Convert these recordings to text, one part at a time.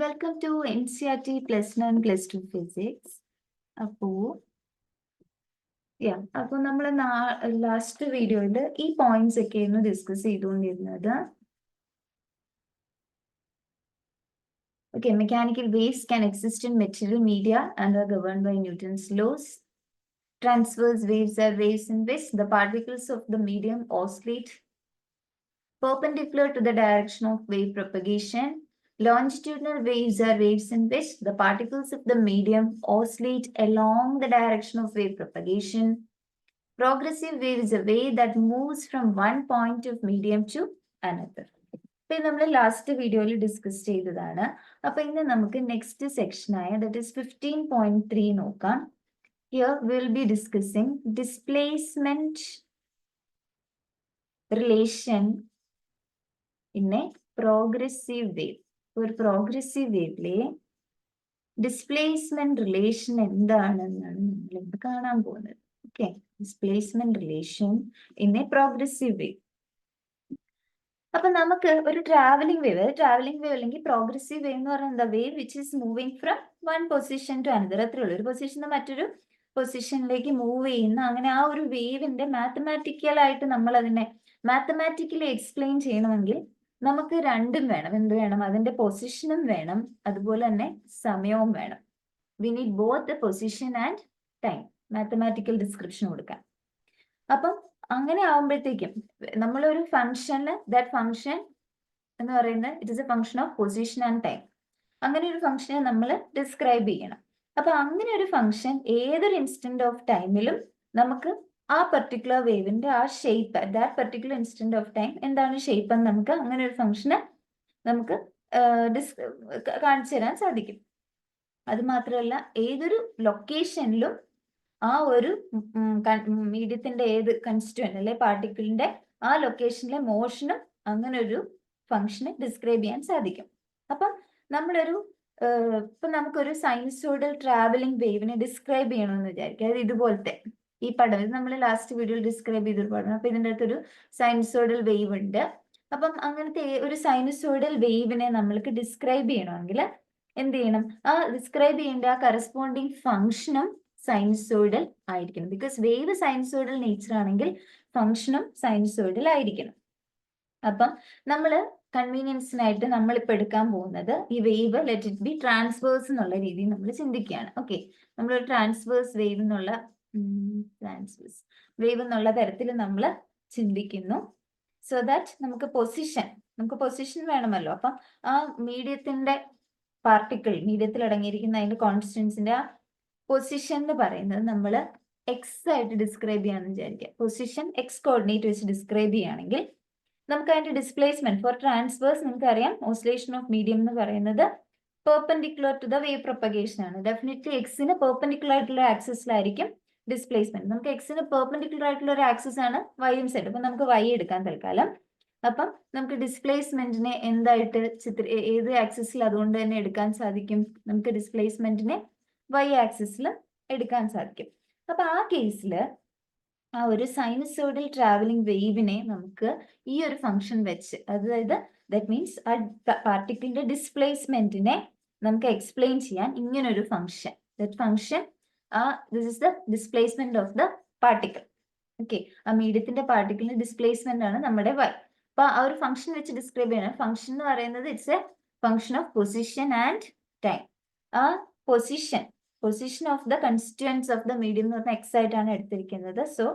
Welcome to NCERT +1 +2 Physics. അപ്പോൾ നമ്മൾ last വീഡിയോയിൽ ഈ പോയിന്റ്സ് ഒക്കെയായിരുന്നു ഡിസ്കസ് ചെയ്തുകൊണ്ടിരുന്നത്. Okay, mechanical waves can exist in material media and are governed by Newton's laws. Transverse waves are waves in which the particles of the medium oscillate perpendicular to the direction of wave propagation. Longitudinal waves are waves in which the particles of the medium oscillate along the direction of wave propagation. Progressive wave is a wave that moves from one point of medium to another. ഇപ്പൊ നമ്മൾ last വീഡിയോയിൽ discuss ചെയ്തതാണ്. അപ്പൊ ഇന്ന് നമുക്ക് next സെക്ഷനായ that is 15.3 നോക്കാം. Here will be discussing displacement relation in a progressive wave. ഒരു progressive വേവിലെ ഡിസ്പ്ലേസ്മെന്റ് റിലേഷൻ എന്താണെന്നാണ് നമ്മൾ ഇന്ന് കാണാൻ പോകുന്നത്. Okay, displacement relation in a progressive wave. അപ്പൊ നമുക്ക് ഒരു ട്രാവലിംഗ് വേവ് അല്ലെങ്കിൽ പ്രോഗ്രസീവ് വേവ് എന്ന് പറയുന്നത് എന്താ? Wave which is moving from one position to another. അത്രേ ഉള്ളൂ. ഒരു പൊസിഷൻ മറ്റൊരു പൊസിഷനിലേക്ക് മൂവ് ചെയ്യുന്ന അങ്ങനെ ആ ഒരു വേവിന്റെ മാത്തമാറ്റിക്കലായിട്ട് നമ്മൾ അതിനെ മാത്തമാറ്റിക്കലി എക്സ്പ്ലെയിൻ ചെയ്യണമെങ്കിൽ നമുക്ക് രണ്ടും വേണം. എന്ത് വേണം? അതിന്റെ പൊസിഷനും വേണം, അതുപോലെ തന്നെ സമയവും വേണം. We need both the position and time mathematical description കൊടുക്കാൻ. അപ്പം അങ്ങനെ ആവുമ്പോഴത്തേക്കും നമ്മളൊരു ഫംഗ്ഷന് ദാറ്റ് ഫംഗ്ഷൻ എന്ന് പറയുന്നത് it is A function of position and time. അങ്ങനെ ഒരു ഫംഗ്ഷനെ നമ്മൾ ഡിസ്ക്രൈബ് ചെയ്യണം. അപ്പൊ അങ്ങനെ ഒരു ഫംഗ്ഷൻ ഏതൊരു ഇൻസ്റ്റന്റ് ഓഫ് ടൈമിലും നമുക്ക് ആ പെർട്ടിക്കുലർ വേവിന്റെ ആ shape that particular instant of time എന്താണ് ഷേപ്പ് എന്ന് നമുക്ക് അങ്ങനെ ഒരു ഫംഗ്ഷന് നമുക്ക് കാണിച്ചു തരാൻ സാധിക്കും. അത് മാത്രമല്ല ഏതൊരു ലൊക്കേഷനിലും ആ ഒരു മീഡിയത്തിന്റെ ഏത് കൺസ്റ്റിറ്റ്യൂവന്റ് അല്ലെ പാർട്ടിക്കിളിന്റെ ആ ലൊക്കേഷനിലെ മോഷനും അങ്ങനെ ഒരു ഫംഗ്ഷനെ ഡിസ്ക്രൈബ് ചെയ്യാൻ സാധിക്കും. അപ്പം നമ്മളൊരു ഇപ്പൊ നമുക്കൊരു സൈനസോയിഡൽ ട്രാവലിംഗ് വേവിനെ ഡിസ്ക്രൈബ് ചെയ്യണമെന്ന് വിചാരിക്കുക. അത് ഇതുപോലത്തെ ഈ പടം, ഇത് നമ്മൾ ലാസ്റ്റ് വീഡിയോയിൽ ഡിസ്ക്രൈബ് ചെയ്തൊരു പടം. അപ്പൊ ഇതിൻ്റെ അകത്തൊരു സൈനസോയിഡൽ വേവ് ഉണ്ട്. അപ്പം അങ്ങനത്തെ ഒരു സൈനസോയിഡൽ വേവിനെ നമ്മൾക്ക് ഡിസ്ക്രൈബ് ചെയ്യണമെങ്കിൽ എന്ത് ചെയ്യണം? ആ ഡിസ്ക്രൈബ് ചെയ്യേണ്ട ആ കറസ്പോണ്ടിങ് ഫംഗ്ഷനും സൈനസോയിഡൽ ആയിരിക്കണം. ബിക്കോസ് വേവ് സൈനസോയിഡൽ നേച്ചർ ആണെങ്കിൽ ഫംഗ്ഷനും സൈനസോയിഡൽ ആയിരിക്കണം. അപ്പം നമ്മൾ കൺവീനിയൻസിനായിട്ട് നമ്മളിപ്പോ എടുക്കാൻ പോകുന്നത് ഈ wave let it be transverse എന്നുള്ള രീതിയിൽ നമ്മൾ ചിന്തിക്കുകയാണ്. ഓക്കെ, നമ്മളൊരു ട്രാൻസ്വേഴ്സ് വേവ് എന്നുള്ള തരത്തിൽ നമ്മൾ ചിന്തിക്കുന്നു. സോ ദാറ്റ് നമുക്ക് പൊസിഷൻ വേണമല്ലോ. അപ്പം ആ മീഡിയത്തിൽ അടങ്ങിയിരിക്കുന്ന അതിന്റെ കോൺസ്റ്റൻസിന്റെ ആ പൊസിഷൻ എന്ന് പറയുന്നത് നമ്മൾ എക്സ് ആയിട്ട് ഡിസ്ക്രൈബ് ചെയ്യാന്ന് വിചാരിക്കുക. പൊസിഷൻ എക്സ് കോർഡിനേറ്റ് വെച്ച് ഡിസ്ക്രൈബ് ചെയ്യുകയാണെങ്കിൽ നമുക്ക് അതിന്റെ ഡിസ്പ്ലേസ്മെന്റ് ഫോർ ട്രാൻസ്വേഴ്സ് നമുക്കറിയാം ഓസിലേഷൻ ഓഫ് മീഡിയം എന്ന് പറയുന്നത് perpendicular to the wave propagation ആണ്. ഡെഫിനറ്റ്ലി എക്സിന് പെർപെൻഡിക്കുലർ ആയിട്ടുള്ള ആക്സിസിലായിരിക്കും ഡിസ്പ്ലേസ്മെന്റ്. നമുക്ക് എക്സിന് പെർപെൻഡിക്കുലർ ആയിട്ടുള്ള ഒരു ആക്സിസ് ആണ് വൈയും സെഡ്. അപ്പൊ നമുക്ക് വൈ എടുക്കാൻ തൽക്കാലം. അപ്പം നമുക്ക് ഡിസ്പ്ലേസ്മെന്റിനെ എന്തായിട്ട് ഏത് ആക്സിസിൽ അതുകൊണ്ട് തന്നെ എടുക്കാൻ സാധിക്കും? നമുക്ക് ഡിസ്പ്ലേസ്മെന്റിനെ വൈ ആക്സിസിൽ എടുക്കാൻ സാധിക്കും. അപ്പൊ ആ കേസിൽ ആ ഒരു സൈനസോയിഡൽ ട്രാവലിംഗ് വേവിനെ നമുക്ക് ഈ ഒരു ഫംഗ്ഷൻ വെച്ച്, അതായത് ദാറ്റ് മീൻസ് ആ പാർട്ടിക്കിളിന്റെ ഡിസ്പ്ലേസ്മെന്റിനെ നമുക്ക് എക്സ്പ്ലെയിൻ ചെയ്യാൻ ഇങ്ങനൊരു function, that function this is the displacement of the particle. Okay, ആ മീഡിയത്തിന്റെ പാർട്ടിക്കിളിന്റെ ഡിസ്പ്ലേസ്മെന്റ് ആണ് നമ്മുടെ വൈ. അപ്പൊ ആ ഒരു ഫംഗ്ഷൻ വെച്ച് ഡിസ്ക്രൈബ് ചെയ്യണം. ഫംഗ്ഷൻ എന്ന് പറയുന്നത് it's a function of position and time. ആ position of the constituents of the medium എന്ന് പറഞ്ഞാൽ എക്സ് ആയിട്ടാണ് എടുത്തിരിക്കുന്നത്. സോ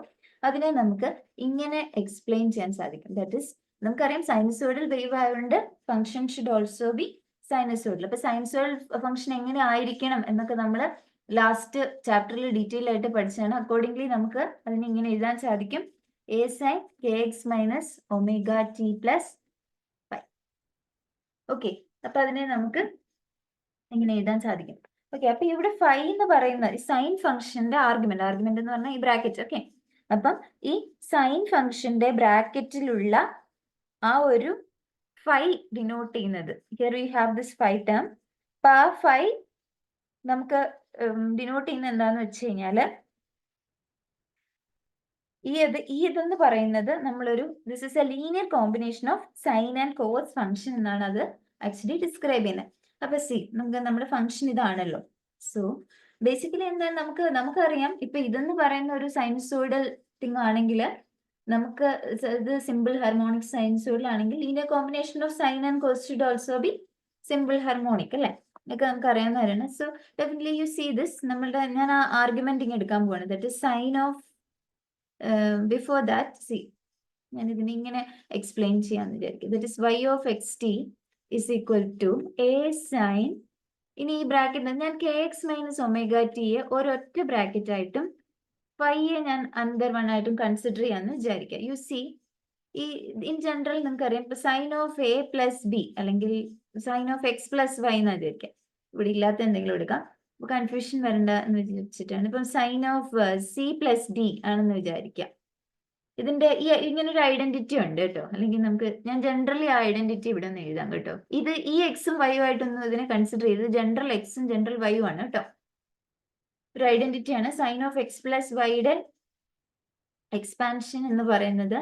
അതിനെ നമുക്ക് ഇങ്ങനെ എക്സ്പ്ലെയിൻ ചെയ്യാൻ സാധിക്കും. ദാറ്റ് ഇസ്, നമുക്കറിയാം സൈനസോയിഡൽ വേവ് ആയതുകൊണ്ട് function should also B sinusoidal. അപ്പൊ സൈനസോയിഡൽ ഫംഗ്ഷൻ എങ്ങനെ ആയിരിക്കണം എന്നൊക്കെ നമ്മൾ ലാസ്റ്റ് ചാപ്റ്ററിൽ ഡീറ്റെയിൽ ആയിട്ട് പഠിച്ചാണ്. അക്കോർഡിംഗ്ലി നമുക്ക് അതിനെ ഇങ്ങനെ എഴുതാൻ സാധിക്കും: a sin kx minus omega t plus phi. Okay, അപ്പൊ അതിനെ നമുക്ക് ഇങ്ങനെ എഴുതാൻ സാധിക്കും. ഓക്കെ, അപ്പൊ ഇവിടെ ഫൈ എന്ന് പറയുന്ന സൈൻ ഫംഗ്ഷന്റെ ആർഗ്യുമെന്റ് എന്ന് പറഞ്ഞാൽ ഈ ബ്രാക്കറ്റ്. ഓക്കെ, അപ്പം ഈ സൈൻ ഫംഗ്ഷന്റെ ബ്രാക്കറ്റിലുള്ള ആ ഒരു ഫൈ ഡിനോട്ട് ചെയ്യുന്നത്, here we have this phi term. അപ്പൊ ആ ഫൈ നമുക്ക് ഡിനോട്ട് ചെയ്യുന്നത് എന്താന്ന് വെച്ച് കഴിഞ്ഞാല് ഇതെന്ന് പറയുന്നത് നമ്മളൊരു this is a linear combination of sine and cos function എന്നാണ് അത് ആക്ച്വലി ഡിസ്ക്രൈബ് ചെയ്യുന്നത്. അപ്പൊ സി നമ്മുടെ ഫംഗ്ഷൻ ഇതാണല്ലോ. സോ ബേസിക്കലി എന്താണ് നമുക്കറിയാം, ഇപ്പൊ ഇതെന്ന് പറയുന്ന ഒരു സൈനുസോയിഡൽ തിങ് ആണെങ്കിൽ നമുക്ക് ഇത് സിമ്പിൾ ഹാർമോണിക് സൈനുസോയിഡൽ ആണെങ്കിൽ linear combination of sine and cos should also be simple harmonic അല്ലേ, ഇതൊക്കെ നമുക്ക് അറിയാവുന്ന കാര്യമാണ്. So definitely you see this, ഞാൻ ആ ആർഗ്യുമെന്റിങ് എടുക്കാൻ പോവാണ്. That is sine of before that see ഞാൻ ഇതിനെ ഇങ്ങനെ എക്സ്പ്ലെയിൻ ചെയ്യാന്ന് വിചാരിക്കും. That is Y of X T is equal to A sine, ഇനി ഈ ബ്രാക്കറ്റ് ഞാൻ കെ എക്സ് മൈനസ് ഒമേഗ ടിയെ ഒരൊറ്റ ബ്രാക്കറ്റ് ആയിട്ടും ഫൈയെ ഞാൻ അണ്ടർ വൺ ആയിട്ടും കൺസിഡർ ചെയ്യാന്ന് വിചാരിക്കുക. യു സി ഈ ഇൻ ജനറൽ നിങ്ങൾക്ക് അറിയാം, ഇപ്പൊ sine of a plus b അല്ലെങ്കിൽ sine of x plus y എന്ന് വിചാരിക്കാം. ഇവിടെ ഇല്ലാത്ത എന്തെങ്കിലും എടുക്കാം, കൺഫ്യൂഷൻ വരണ്ട എന്ന് വിചാരിച്ചിട്ടാണ്. ഇപ്പം sine of C plus D ആണെന്ന് വിചാരിക്കാം. ഇതിന്റെ ഇങ്ങനെ ഒരു ഐഡന്റിറ്റി ഉണ്ട് കേട്ടോ, അല്ലെങ്കിൽ ഞാൻ ജനറലി ആ ഐഡന്റിറ്റി ഇവിടെ നിന്ന് എഴുതാം കേട്ടോ. ഇത് ഈ എക്സും വൈയും ആയിട്ടൊന്നും ഇതിനെ കൺസിഡർ ചെയ്ത് ജനറൽ എക്സും ജനറൽ വൈയും ആണ് കേട്ടോ. ഒരു ഐഡന്റിറ്റി ആണ്. സൈൻ ഓഫ് എക്സ് പ്ലസ് വൈയുടെ എക്സ്പാൻഷൻ എന്ന് പറയുന്നത്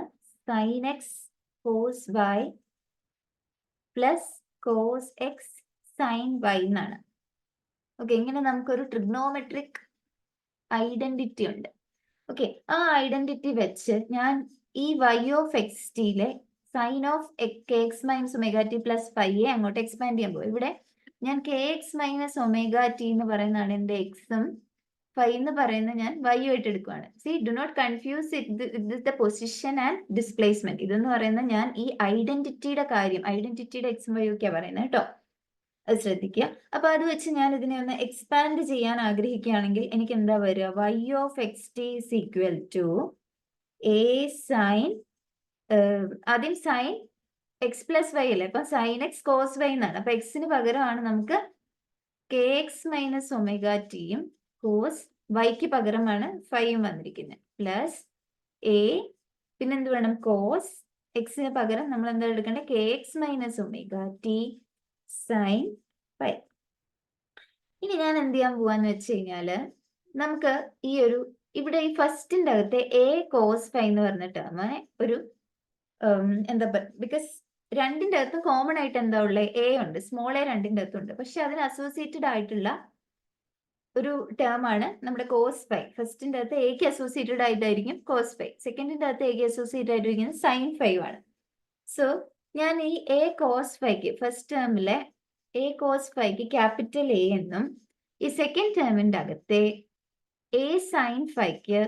sine x cos y plus cos x sine y എന്നാണ്. ഓക്കെ, ഇങ്ങനെ നമുക്കൊരു ട്രിഗ്നോമെട്രിക് ഐഡന്റിറ്റി ഉണ്ട്. ഓക്കെ, ആ ഐഡന്റിറ്റി വെച്ച് ഞാൻ ഈ വൈ ഓഫ് എക്സ് ടിയിലെ sine of k X minus omega T plus ഫൈയെ അങ്ങോട്ട് എക്സ്പാൻഡ് ചെയ്യാൻ പോകും. ഇവിടെ ഞാൻ K X minus omega T എന്ന് പറയുന്നതാണ് എൻ്റെ എക്സും, ഫൈ എന്ന് പറയുന്നത് ഞാൻ വൈ ആയിട്ട് എടുക്കുകയാണ്. See do not confuse it the position and displacement. ഇതെന്ന് പറയുന്നത് ഞാൻ ഈ ഐഡന്റിറ്റിയുടെ കാര്യം, ഐഡന്റിറ്റിയുടെ എക്സും വൈ ഒക്കെയാണ് പറയുന്നത് കേട്ടോ, അത് ശ്രദ്ധിക്കുക. അപ്പൊ അത് വെച്ച് ഞാൻ ഇതിനെ ഒന്ന് എക്സ്പാൻഡ് ചെയ്യാൻ ആഗ്രഹിക്കുകയാണെങ്കിൽ എനിക്ക് എന്താ വരിക, Y of X T is equal to A sine, ആദ്യം സൈൻ എക്സ് പ്ലസ് വൈ അല്ലേ, അപ്പൊ സൈൻ എക്സ് കോസ് വൈ എന്നാണ്. അപ്പൊ എക്സിന് പകരമാണ് നമുക്ക് കെ എക്സ് മൈനസ് ഒമേഗ ടിയും കോസ് വൈക്ക് പകരമാണ് ഫൈയും വന്നിരിക്കുന്നത്, പ്ലസ് എ പിന്നെന്ത് വേണം കോസ് എക്സിന് പകരം നമ്മൾ എന്താ എടുക്കേണ്ടത്, K X minus omega T sine phi. ഇനി ഞാൻ എന്ത് ചെയ്യാൻ പോവാന്ന് വെച്ച് കഴിഞ്ഞാല് നമുക്ക് ഈ ഒരു ഇവിടെ ഈ ഫസ്റ്റിന്റെ അകത്തെ എ കോസ് ഫൈ എന്ന് പറഞ്ഞ ടേം ഒരു എന്താ ബിക്കോസ് രണ്ടിന്റെ അകത്തും കോമൺ ആയിട്ട് എന്താ ഉള്ളത്, എ ഉണ്ട്, സ്മോൾ എ രണ്ടിന്റെ അകത്തുണ്ട്. പക്ഷെ അതിന് അസോസിയേറ്റഡ് ആയിട്ടുള്ള ഒരു ടേം ആണ് നമ്മുടെ കോസ് ഫൈ. ഫസ്റ്റിന്റെ അകത്ത് എക്ക് അസോസിയേറ്റഡ് ആയിട്ടായിരിക്കും കോസ് ഫൈ, സെക്കൻഡിന്റെ അകത്ത് എക്ക് അസോസിയേറ്റഡ് ആയിട്ടിരിക്കുന്നത് സൈൻ ഫൈവ് ആണ്. സോ ഞാൻ ഈ എ കോസ് ഫൈക്ക് ഫസ്റ്റ് ടേമിലെ എ കോസ് ഫൈക്ക് ക്യാപിറ്റൽ എ എന്നും ഈ സെക്കൻഡ് ടേമിന്റെ അകത്തെ എ സൈൻ ഫൈക്ക്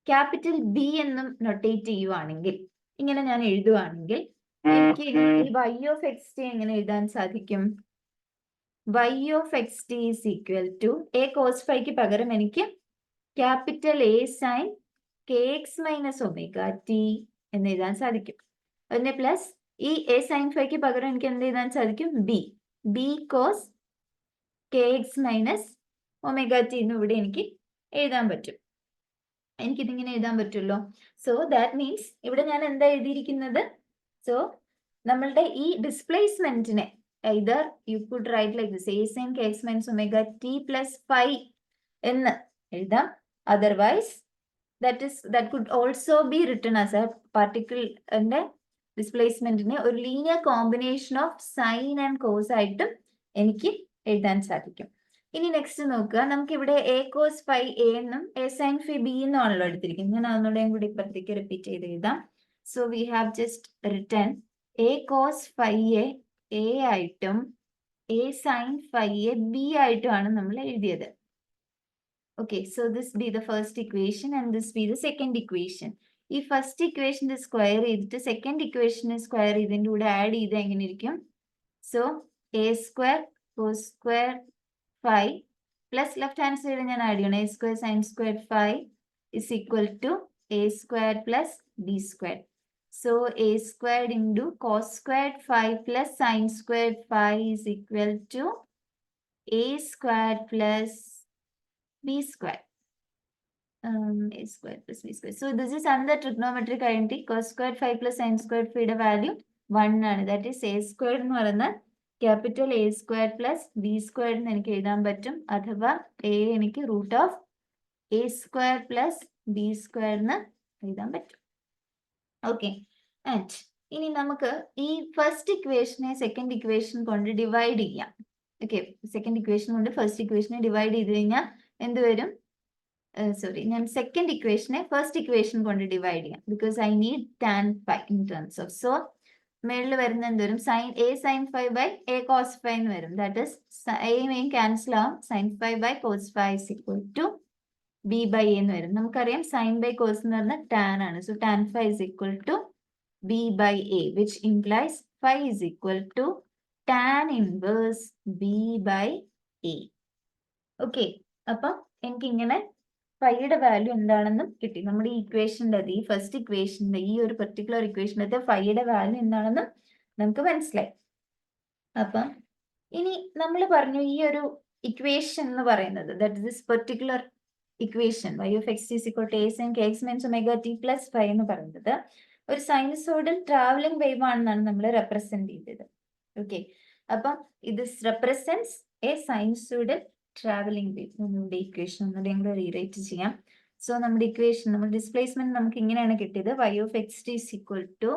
ക്യാപിറ്റൽ ബി എന്നും നൊട്ടേറ്റ് ചെയ്യുവാണെങ്കിൽ, ഇങ്ങനെ ഞാൻ എഴുതുവാണെങ്കിൽ എനിക്ക് ഈ വൈ ഓഫ് എക്സ് ടി എങ്ങനെ എഴുതാൻ സാധിക്കും, y of X T is equal to a cos ഫൈക്ക് പകരം എനിക്ക് capital A sine K X minus omega T എന്ന് എഴുതാൻ സാധിക്കും. അതിന്റെ പ്ലസ് ഈ എ സൈൻ ഫൈക്ക് പകരം എനിക്ക് എന്ത് എഴുതാൻ സാധിക്കും, B cos K X minus omega T എന്ന് ഇവിടെ എനിക്ക് എഴുതാൻ പറ്റും. എനിക്കിതിങ്ങനെ എഴുതാൻ പറ്റുമല്ലോ. സോ ദാറ്റ് മീൻസ് ഇവിടെ ഞാൻ എന്താ എഴുതിയിരിക്കുന്നത്, സോ നമ്മളുടെ ഈ ഡിസ്പ്ലേസ്മെന്റിനെ either you could write like this, a sin kx minus omega t plus phi എന്ന് എഴുതാം. Otherwise that could also be written as a particle and ഡിസ്പ്ലേസ്മെന്റിനെ ഒരു linear combination of sine and cos ആയിട്ടും എനിക്ക് എഴുതാൻ സാധിക്കും. ഇനി നെക്സ്റ്റ് നോക്കുക, നമുക്ക് ഇവിടെ എ കോസ് ഫൈ എ എന്നും എ സൈൻ ഫൈ ബി എന്നും ആണല്ലോ എടുത്തിരിക്കുന്നത്. ഞാൻ അതൊന്നുകൂടെയും കൂടി ഇപ്പുറത്തേക്ക് റിപ്പീറ്റ് ചെയ്ത് എഴുതാം. So we have just written A cos phi A ആയിട്ടും എ സൈൻ ഫൈ ബി ആയിട്ടുമാണ് നമ്മൾ എഴുതിയത്. Okay, so this be the first equation and this be the second equation. ഈ ഫസ്റ്റ് ഇക്വേഷന്റെ സ്ക്വയർ ചെയ്തിട്ട് സെക്കൻഡ് ഇക്വേഷനെ സ്ക്വയർ ഇതിൻ്റെ കൂടെ ആഡ് ചെയ്ത് എങ്ങനെ ഇരിക്കും, so A square cos square phi plus left hand side ഞാൻ ആഡ് ചെയ്യണം, A square sine square phi is equal to A square plus B square. So A squared into cos squared phi plus sine squared phi is equal to A square plus b square, a square plus b square. So this is another trigonometric identity. Cos squared 5 plus sin squared 5 യുടെ value 1 ആണ്. That is A squared എന്ന് പറയുന്നത് capital A square plus B squared എന്ന് എനിക്ക് എഴുതാൻ പറ്റും, അഥവാ A എനിക്ക് root of A square plus B square എന്ന് എഴുതാൻ പറ്റും. ഓക്കെ, ആൻഡ് ഇനി നമുക്ക് ഈ ഫസ്റ്റ് ഇക്വേഷനെ സെക്കൻഡ് ഇക്വേഷൻ കൊണ്ട് ഡിവൈഡ് ചെയ്യാം. ഓക്കെ, സെക്കൻഡ് ഇക്വേഷൻ കൊണ്ട് ഫസ്റ്റ് ഇക്വേഷനെ ഡിവൈഡ് ചെയ്ത് കഴിഞ്ഞാൽ എന്ത് വരും? സോറി, ഞാൻ സെക്കൻഡ് ഇക്വേഷനെ ഫസ്റ്റ് ഇക്വേഷൻ കൊണ്ട് ഡിവൈഡ് ചെയ്യാം, because I need tan phi in terms of. So മേളിൽ വരുന്ന എന്തോരും sine a sine phi by a cos phi എന്ന് വരും. ദാറ്റ് ഇസ് എയും ക്യാൻസൽ ആവും. Sine phi by cos phi is equal to B by a എന്ന് വരും. നമുക്കറിയാം സൈൻ ബൈ കോസ് എന്ന് പറഞ്ഞാൽ ടാൻ ആണ്. So tan phi is equal to B by A, which implies phi is equal to tan inverse B by A. Okay, അപ്പം എനിക്ക് ഇങ്ങനെ ഫൈയുടെ വാല്യൂ എന്താണെന്നും കിട്ടി. നമ്മുടെ ഈ ഇക്വേഷൻ്റെ ഈ ഫസ്റ്റ് ഇക്വേഷൻ്റെ ഈ ഒരു പെർട്ടിക്കുലർ ഇക്വേഷൻ്റെ ഫൈയുടെ വാല്യൂ എന്താണെന്നും നമുക്ക് മനസ്സിലായി. അപ്പം ഇനി നമ്മൾ പറഞ്ഞു ഈ ഒരു ഇക്വേഷൻ എന്ന് പറയുന്നത്, that this particular equation y of x is equal to a sin kx minus omega t plus 5 എന്ന് പറയുന്നത് ഒരു സൈനസോയിഡൽ ട്രാവലിംഗ് വേവ് ആണെന്നാണ് നമ്മൾ റെപ്രസെന്റ് ചെയ്തത്. ഓക്കെ, അപ്പം ഇത് represents A sinusoidal travelling wave. നമ്മുടെ ഇക്വേഷൻ ഒന്നുകൂടി ഞങ്ങൾ റീറൈറ്റ് ചെയ്യാം. സോ നമ്മുടെ ഇക്വേഷൻ, നമ്മുടെ ഡിസ്പ്ലേസ്മെന്റ് നമുക്ക് ഇങ്ങനെയാണ് കിട്ടിയത്. y of x t is equal to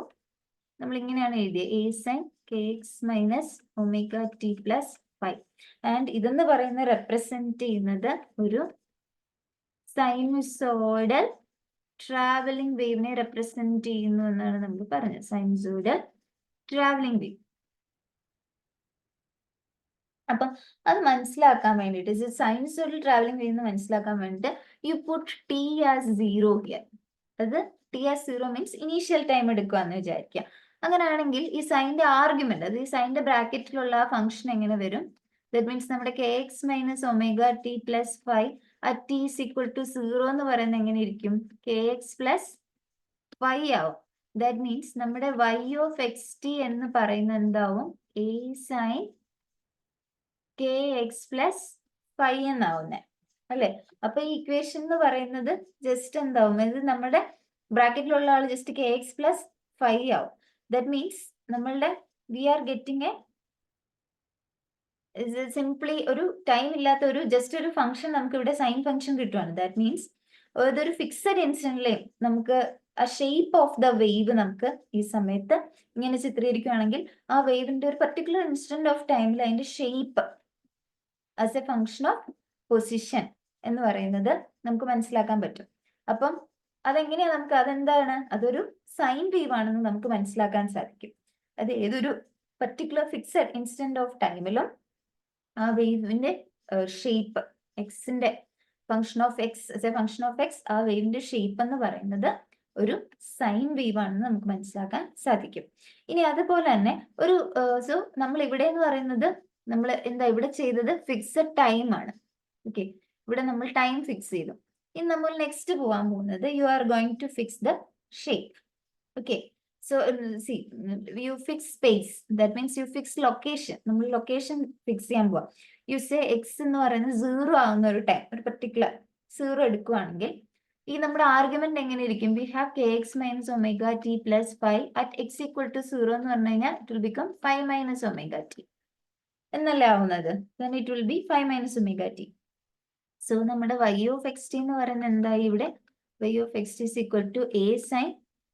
നമ്മൾ ഇങ്ങനെയാണ് എഴുതിയത് a sin kx minus omega t plus 5. And ഇതെന്ന് പറയുന്ന റെപ്രസെന്റ് ചെയ്യുന്നത് ഒരു സൈനുസോയിഡൽ ട്രാവലിംഗ് വേവിനെ റെപ്രസെന്റ് ചെയ്യുന്നു എന്നാണ് നമ്മൾ പറഞ്ഞത്. Sinusoidal travelling wave. അപ്പം അത് മനസ്സിലാക്കാൻ വേണ്ടിയിട്ട്, സൈനുസോയിഡൽ ട്രാവലിംഗ് വേവ് എന്ന് മനസ്സിലാക്കാൻ വേണ്ടിയിട്ട് you put t as 0 here. അത് t as 0 means initial time എടുക്കുക എന്ന് വിചാരിക്കുക. അങ്ങനെയാണെങ്കിൽ ഈ സൈൻ്റെ ആർഗ്യുമെന്റ്, അത് ഈ സൈൻ്റെ ബ്രാക്കറ്റിലുള്ള ആ ഫംഗ്ഷൻ എങ്ങനെ വരും? ദാറ്റ് മീൻസ് നമ്മുടെ K X minus omega T plus 5 at t is equal to 0 എന്ന് പറയുന്നത് എങ്ങനെ ഇരിക്കും? കെ എക്സ് പ്ലസ് 5 ആവും. ദാറ്റ് മീൻസ് നമ്മുടെ y ഓഫ് എക്സ് ടി എന്ന് പറയുന്നത് എന്താവും? A sine K X plus 5 എന്നാവുന്നേ അല്ലെ? അപ്പൊ ഈ ഇക്വേഷൻ എന്ന് പറയുന്നത് ജസ്റ്റ് എന്താവും? ഇത് നമ്മുടെ ബ്രാക്കറ്റിലുള്ള ആൾ ജസ്റ്റ് കെ എക്സ് പ്ലസ് 5 ആവും. ദാറ്റ് മീൻസ് നമ്മളുടെ വി ആർ ഗെറ്റിംഗ് സിംപ്ലി ഒരു ടൈം ഇല്ലാത്ത ഒരു ജസ്റ്റ് ഒരു ഫംഗ്ഷൻ നമുക്ക് ഇവിടെ സൈൻ ഫംഗ്ഷൻ കിട്ടുവാണ്. ദാറ്റ് മീൻസ് ഇതൊരു ഫിക്സഡ് ഇൻസ്റ്റന്റിലെ നമുക്ക് ആ ഷേപ്പ് ഓഫ് ദ വേവ് നമുക്ക് ഈ സമയത്ത് ഇങ്ങനെ ചിത്രീകരിക്കുകയാണെങ്കിൽ ആ വേവിന്റെ ഒരു പർട്ടിക്കുലർ ഇൻസ്റ്റന്റ് ഓഫ് ടൈമിൽ അതിന്റെ shape as a function of position എന്ന് പറയുന്നത് നമുക്ക് മനസ്സിലാക്കാൻ പറ്റും. അപ്പം അതെങ്ങനെയാ നമുക്ക് അതെന്താണ്? അതൊരു സൈൻ വേവ് ആണെന്ന് നമുക്ക് മനസ്സിലാക്കാൻ സാധിക്കും. അത് ഏതൊരു പർട്ടിക്കുലർ ഫിക്സഡ് ഇൻസ്റ്റന്റ് ഓഫ് ടൈമിലും ആ വേവിന്റെ ഷേപ്പ് എക്സിന്റെ ഫംഗ്ഷൻ ഓഫ് എക്സ് ആ വേവിന്റെ ഷേപ്പ് എന്ന് പറയുന്നത് ഒരു സൈൻ വേവ് ആണെന്ന് നമുക്ക് മനസ്സിലാക്കാൻ സാധിക്കും. ഇനി അതുപോലെ തന്നെ ഒരു സോ നമ്മൾ ഇവിടെ എന്ന് പറയുന്നത് നമ്മൾ എന്താ ഇവിടെ ചെയ്തത്? ഫിക്സഡ് ടൈം ആണ്. ഓക്കെ, ഇവിടെ നമ്മൾ ടൈം ഫിക്സ് ചെയ്തു. ഇനി നമ്മൾ നെക്സ്റ്റ് പോകാൻ പോകുന്നത് you are going to fix the shape. Okay, so see, you fix space, that means you fix location. നമ്മൾ ലൊക്കേഷൻ ഫിക്സ് ചെയ്യാൻ പോവാം. യു സേ എക്സ് എന്ന് പറയുന്നത് 0 ആവുന്ന ഒരു ടൈം, ഒരു പെർട്ടിക്കുലർ 0 എടുക്കുകയാണെങ്കിൽ ഈ നമ്മുടെ ആർഗ്യുമെന്റ് എങ്ങനെ ഇരിക്കും? We have K X minus omega T plus 5 at X equal to 0 എന്ന് പറഞ്ഞു കഴിഞ്ഞാൽ it will become 5 minus omega T എന്നല്ലേ ആവുന്നത്? then it will be 5 minus omega T. So നമ്മുടെ y ഓഫ് എക്സ് ടി എന്ന് പറയുന്നത് എന്തായി ഇവിടെ? y of X T is equal to a sin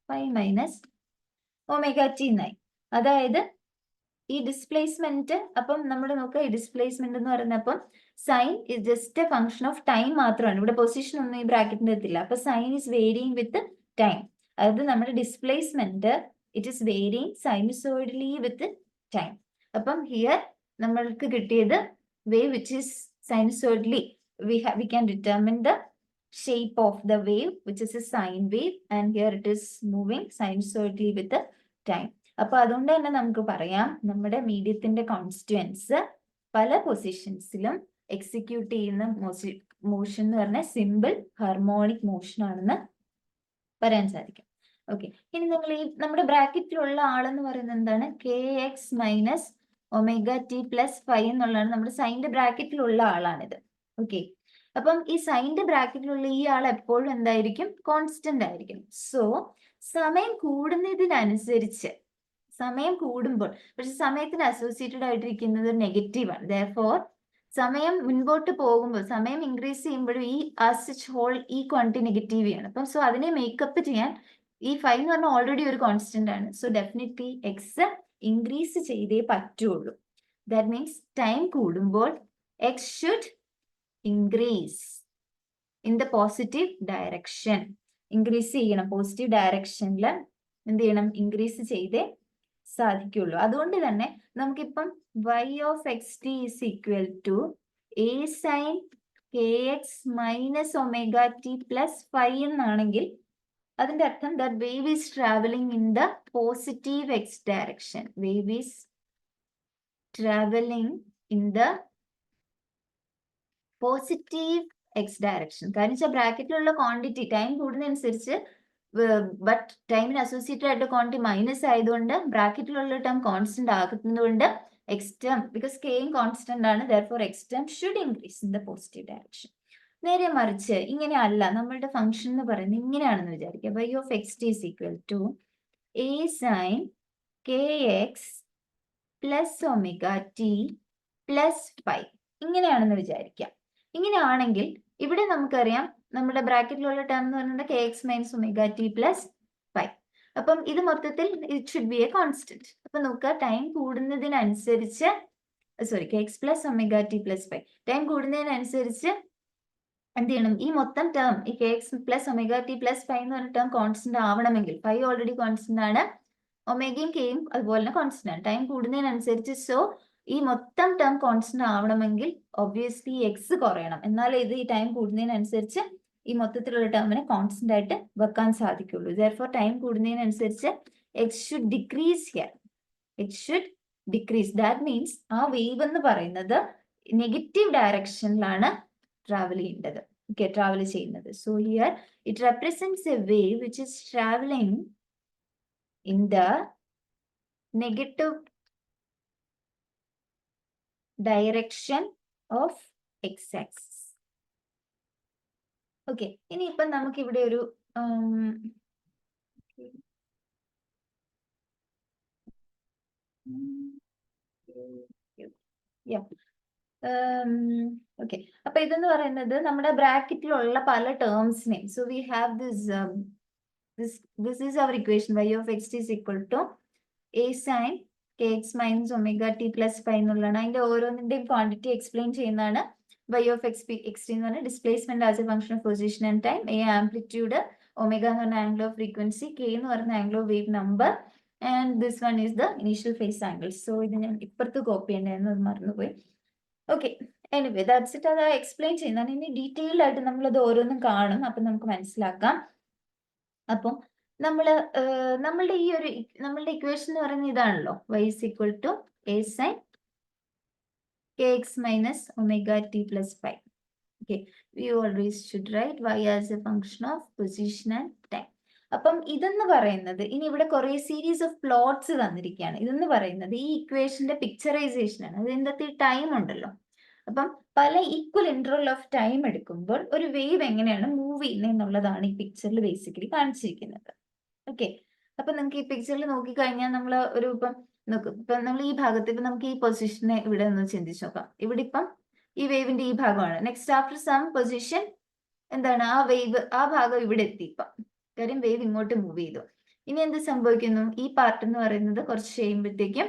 5 minus omega T എന്നായി. അതായത് ഈ ഡിസ്പ്ലേസ്മെന്റ്, അപ്പം നമ്മൾ നോക്കുക, ഈ ഡിസ്പ്ലേസ്മെന്റ് എന്ന് പറയുന്നപ്പം sine is just a function of time മാത്രമാണ്. ഇവിടെ പൊസിഷൻ ഒന്നും ഈ ബ്രാക്കറ്റിന്റെ എത്തില്ല. അപ്പൊ sine is varying with time. അതായത് നമ്മുടെ displacement it is varying sinusoidally with time. അപ്പം ഹിയർ നമ്മൾക്ക് കിട്ടിയത് wave which is sinusoidally we can determine the shape of the wave which is a sine wave and here it is moving sinusoidally with the time. അപ്പൊ അതുകൊണ്ട് തന്നെ നമുക്ക് പറയാം നമ്മുടെ മീഡിയത്തിന്റെ കോൺസ്റ്റുവൻസ് പല പൊസിഷൻസിലും എക്സിക്യൂട്ട് ചെയ്യുന്ന മോഷൻ എന്ന് പറഞ്ഞാൽ സിമ്പിൾ ഹാർമോണിക് മോഷൻ ആണെന്ന് പറയാൻ സാധിക്കും. ഓക്കെ, ഇനി നിങ്ങൾ ഈ നമ്മുടെ ബ്രാക്കറ്റിലുള്ള ആളെന്ന് പറയുന്നത് എന്താണ്? K X minus omega T plus 5 എന്നുള്ളതാണ് നമ്മുടെ സൈൻ്റെ ബ്രാക്കറ്റിലുള്ള ആളാണിത്. ഓക്കെ, അപ്പം ഈ സൈൻ്റെ ബ്രാക്കറ്റിലുള്ള ഈ ആൾ എപ്പോഴും എന്തായിരിക്കും? കോൺസ്റ്റന്റ് ആയിരിക്കും. സോ സമയം കൂടുന്നതിനനുസരിച്ച്, സമയം കൂടുമ്പോൾ, പക്ഷെ സമയത്തിന് അസോസിയേറ്റഡ് ആയിട്ടിരിക്കുന്നത് നെഗറ്റീവാണ്. ദെയർഫോർ സമയം മുൻപോട്ട് പോകുമ്പോൾ, സമയം ഇൻക്രീസ് ചെയ്യുമ്പോഴും ഈ ആസ് ഹോൾ ഈ ക്വാണ്ടിറ്റി നെഗറ്റീവ് ആണ്. അപ്പം സോ അതിനെ മേക്കപ്പ് ചെയ്യാൻ ഈ 5 എന്ന് പറഞ്ഞാൽ ഓൾറെഡി ഒരു കോൺസ്റ്റന്റ് ആണ്. സോ ഡെഫിനറ്റ്ലി എക്സ് ഇൻക്രീസ് ചെയ്തേ പറ്റുള്ളൂ. That means time കൂടുമ്പോൾ x should increase in the positive direction. Increase ചെയ്യണം, പോസിറ്റീവ് ഡയറക്ഷനിൽ എന്ത് ചെയ്യണം, ഇൻക്രീസ് ചെയ്തേ സാധിക്കുള്ളൂ. അതുകൊണ്ട് തന്നെ നമുക്കിപ്പം y of X T is equal to a sin kx minus omega T plus phi എന്നാണെങ്കിൽ അതിന്റെ അർത്ഥം that wave is traveling in the positive x direction. Wave is traveling in the positive x direction. കാരണം വെച്ചാൽ ബ്രാക്കറ്റിലുള്ള quantity time കൂടുന്നതനുസരിച്ച് but ടൈമിന് associated ആയിട്ട് quantity minus ആയതുകൊണ്ട് ബ്രാക്കറ്റിലുള്ള ടേം കോൺസ്റ്റന്റ് ആകുന്നതുകൊണ്ട് എക്സ് ടേം, ബിക്കോസ് കെയും കോൺസ്റ്റന്റ് ആണ്, therefore x term should increase in the positive direction. നേരെ മറിച്ച് ഇങ്ങനെ അല്ല, നമ്മളുടെ ഫംഗ്ഷൻ എന്ന് പറയുന്നത് ഇങ്ങനെയാണെന്ന് വിചാരിക്കുക. y of X T is equal to a sin kx plus omega T plus phi ഇങ്ങനെയാണെന്ന് വിചാരിക്കാം. ഇങ്ങനെയാണെങ്കിൽ ഇവിടെ നമുക്കറിയാം നമ്മുടെ ബ്രാക്കറ്റിലുള്ള ടേം എന്ന് പറയുന്നത് k X minus omega T plus phi. അപ്പം ഇത് മൊത്തത്തിൽ it should be a constant. അപ്പൊ നോക്കുക, ടൈം കൂടുന്നതിനനുസരിച്ച് sorry k X plus omega T plus phi, time കൂടുന്നതിനനുസരിച്ച് എന്ത് ചെയ്യണം, ഈ മൊത്തം ടേം ഈ k X plus omega T plus five എന്ന് പറഞ്ഞ ടേം കോൺസ്റ്റന്റ് ആവണമെങ്കിൽ, ഫൈവ് ഓൾറെഡി കോൺസ്റ്റന്റ് ആണ്, ഒമേഗയും കെയും അതുപോലെ തന്നെ കോൺസ്റ്റന്റ് ആണ്, ടൈം കൂടുന്നതിനനുസരിച്ച്. സോ ഈ മൊത്തം ടേം കോൺസ്റ്റന്റ് ആവണമെങ്കിൽ ഒബ്വിയസ്ലി എക്സ് കുറയണം, എന്നാലേ ഇത് ഈ ടൈം കൂടുന്നതിനനുസരിച്ച് ഈ മൊത്തത്തിലുള്ള ടേമിനെ കോൺസ്റ്റന്റ് ആയിട്ട് വെക്കാൻ സാധിക്കുള്ളൂ. ദെയർഫോർ ടൈം കൂടുന്നതിനനുസരിച്ച് X should decrease here, X should decrease. That means ആ വേവ് എന്ന് പറയുന്നത് നെഗറ്റീവ് ഡയറക്ഷനിലാണ് ട്രാവൽ ചെയ്യേണ്ടത്, ഓക്കെ, ട്രാവൽ ചെയ്യുന്നത്. So here it represents A wave which is travelling in the negative direction of x-axis. Okay, ഇനിയിപ്പം നമുക്ക് ഇവിടെ ഒരു ഓക്കെ, അപ്പൊ ഇതെന്ന് പറയുന്നത് നമ്മുടെ ബ്രാക്കറ്റിലുള്ള പല ടേംസിനെയും, so we have this is our equation y of x is equal to a sin kx minus omega T plus phi എന്നുള്ളതാണ്. അതിന്റെ ഓരോന്നിന്റെയും ക്വാണ്ടിറ്റി എക്സ്പ്ലെയിൻ ചെയ്യുന്നതാണ് y ഓഫ് എക്സ് ടി എന്ന് പറഞ്ഞാൽ displacement as a function of position and time, a amplitude, omega എന്ന് പറഞ്ഞ angle of frequency, k എന്ന് പറഞ്ഞ angle of wave number, and this one is the initial phase angle. So ഇത് ഞാൻ ഇപ്പുറത്ത് copy ചെയ്യേണ്ടതെന്ന് മറന്നുപോയി. Okay, anyway that's it. അത് എക്സ്പ്ലെയിൻ ചെയ്യുന്നതാണ്. ഇനി ഡീറ്റെയിൽഡ് ആയിട്ട് നമ്മളത് ഓരോന്നും കാണും, അപ്പൊ നമുക്ക് മനസ്സിലാക്കാം. അപ്പം നമ്മളുടെ ഈ ഒരു നമ്മളുടെ ഇക്വേഷൻ എന്ന് പറയുന്നത് ഇതാണല്ലോ, y is equal to a sin kx minus omega T plus five. Okay, we always should write y as a function of position and time. അപ്പം ഇതെന്ന് പറയുന്നത്, ഇനി ഇവിടെ കുറെ സീരീസ് ഓഫ് പ്ലോട്ട്സ് തന്നിരിക്കുകയാണ്. ഇതെന്ന് പറയുന്നത് ഈ ഇക്വേഷന്റെ പിക്ചറൈസേഷൻ ആണ്. അതിൻ്റെ ടൈം ഉണ്ടല്ലോ, അപ്പം പല ഈക്വൽ ഇന്റർവൽ ഓഫ് ടൈം എടുക്കുമ്പോൾ ഒരു വേവ് എങ്ങനെയാണ് മൂവ് ചെയ്യുന്നത് എന്നുള്ളതാണ് ഈ പിക്ചറിൽ ബേസിക്കലി കാണിച്ചിരിക്കുന്നത്. ഓക്കെ, അപ്പൊ നമുക്ക് ഈ പിക്ചറിൽ നോക്കിക്കഴിഞ്ഞാൽ നമ്മൾ ഒരു ഇപ്പം നോക്കും, ഇപ്പൊ നമ്മൾ ഈ ഭാഗത്ത് ഇപ്പൊ നമുക്ക് ഈ പൊസിഷനെ ഇവിടെ ഒന്ന് ചിന്തിച്ച് നോക്കാം. ഇവിടെ ഇപ്പം ഈ വേവിന്റെ ഈ ഭാഗമാണ്. നെക്സ്റ്റ് ആഫ്റ്റർ സം പൊസിഷൻ എന്താണ്, ആ വേവ് ആ ഭാഗം ഇവിടെ എത്തി. ഇപ്പം കാര്യം വേവ് ഇങ്ങോട്ട് മൂവ് ചെയ്തു. ഇനി എന്ത് സംഭവിക്കുന്നു, ഈ പാർട്ട് എന്ന് പറയുന്നത് കുറച്ച് കഴിയുമ്പോഴത്തേക്കും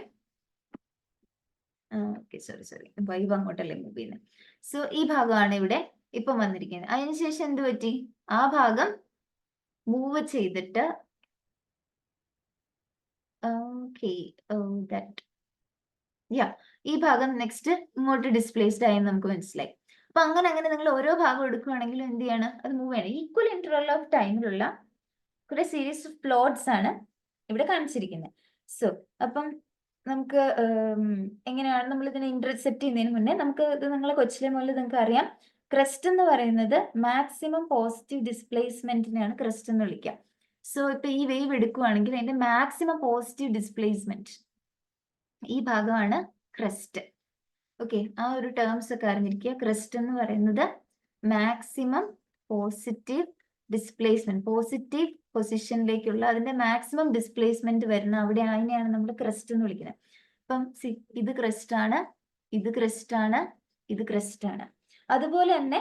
ഓക്കെ സോറി വൈവ് അങ്ങോട്ടല്ലേ മൂവ് ചെയ്യുന്നത്. സോ ഈ ഭാഗമാണ് ഇവിടെ ഇപ്പം വന്നിരിക്കുന്നത്. അതിനുശേഷം എന്ത് പറ്റി, ആ ഭാഗം മൂവ് ചെയ്തിട്ട് ഈ ഭാഗം നെക്സ്റ്റ് ഇങ്ങോട്ട് ഡിസ്പ്ലേസ്ഡ് ആയി നമുക്ക് മനസ്സിലായി. അപ്പൊ അങ്ങനെ നിങ്ങൾ ഓരോ ഭാഗം എടുക്കുകയാണെങ്കിലും എന്ത് ചെയ്യാണ്, അത് മൂവ് ചെയ്യണം. ഈക്വൽ ഇന്റർവൽ ഓഫ് ടൈമിലുള്ള കുറെ സീരീസ് ഓഫ് പ്ലോട്ട്സ് ആണ് ഇവിടെ കാണിച്ചിരിക്കുന്നത്. സോ അപ്പം നമുക്ക് എങ്ങനെയാണ് നമ്മൾ ഇതിനെ ഇന്റർസെപ്റ്റ് ചെയ്യുന്നതിന് മുന്നേ നമുക്ക് ഇത് നിങ്ങളെ കൊച്ചിലെ മുതൽ നിങ്ങൾക്ക് അറിയാം, ക്രസ്റ്റ് എന്ന് പറയുന്നത് മാക്സിമം പോസിറ്റീവ് ഡിസ്പ്ലേസ്മെന്റിനെയാണ് ക്രസ്റ്റ് എന്ന് വിളിക്കുക. സോ ഇപ്പൊ ഈ വേവ് എടുക്കുകയാണെങ്കിൽ അതിന്റെ മാക്സിമം പോസിറ്റീവ് ഡിസ്പ്ലേസ്മെന്റ് ഈ ഭാഗമാണ് ക്രസ്റ്റ്. ഓക്കെ, ആ ഒരു ടേംസ് ഒക്കെ അറിഞ്ഞിരിക്കുക. ക്രസ്റ്റ് എന്ന് പറയുന്നത് മാക്സിമം പോസിറ്റീവ് ഡിസ്പ്ലേസ്മെന്റ്, പോസിറ്റീവ് പൊസിഷനിലേക്കുള്ള അതിന്റെ മാക്സിമം ഡിസ്പ്ലേസ്മെന്റ് വരുന്ന അവിടെ അതിനെയാണ് നമ്മൾ ക്രസ്റ്റ് എന്ന് വിളിക്കുന്നത്. അപ്പം ഇത് ക്രസ്റ്റ് ആണ്, ഇത് ക്രസ്റ്റ് ആണ്, ഇത് ക്രസ്റ്റ് ആണ്. അതുപോലെ തന്നെ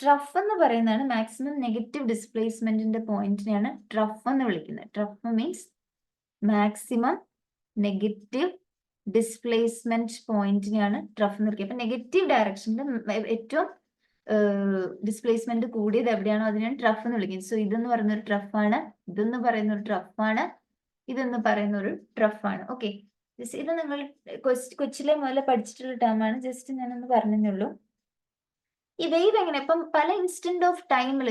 ട്രഫ് എന്ന് പറയുന്നതാണ് മാക്സിമം നെഗറ്റീവ് ഡിസ്പ്ലേസ്മെന്റിന്റെ പോയിന്റിനെയാണ് ട്രഫ് എന്ന് വിളിക്കുന്നത്. Trough means maximum negative displacement പോയിന്റിനെയാണ് ട്രഫ് എന്ന് വിളിക്കുക. അപ്പൊ നെഗറ്റീവ് ഡയറക്ഷനിൽ ഏറ്റവും ഡിസ്പ്ലേസ്മെന്റ് കൂടിയത് എവിടെയാണോ അതിനാണ് ട്രഫ് എന്ന് വിളിക്കുന്നത്. സോ ഇതെന്ന് പറയുന്ന ഒരു ട്രഫാണ്, ഇതെന്ന് പറയുന്ന ഒരു ട്രഫാണ്, ഇതെന്ന് പറയുന്ന ഒരു ട്രഫാണ്. ഓക്കെ, ഇത് നിങ്ങൾ കൊച്ചിലെ മുതൽ പഠിച്ചിട്ടുള്ള ടേമാണ്, ജസ്റ്റ് ഞാനൊന്ന് പറഞ്ഞുള്ളൂ. ഈ വേവ് എങ്ങനെ ഇപ്പം പല ഇൻസ്റ്റന്റ് ഓഫ് ടൈമിൽ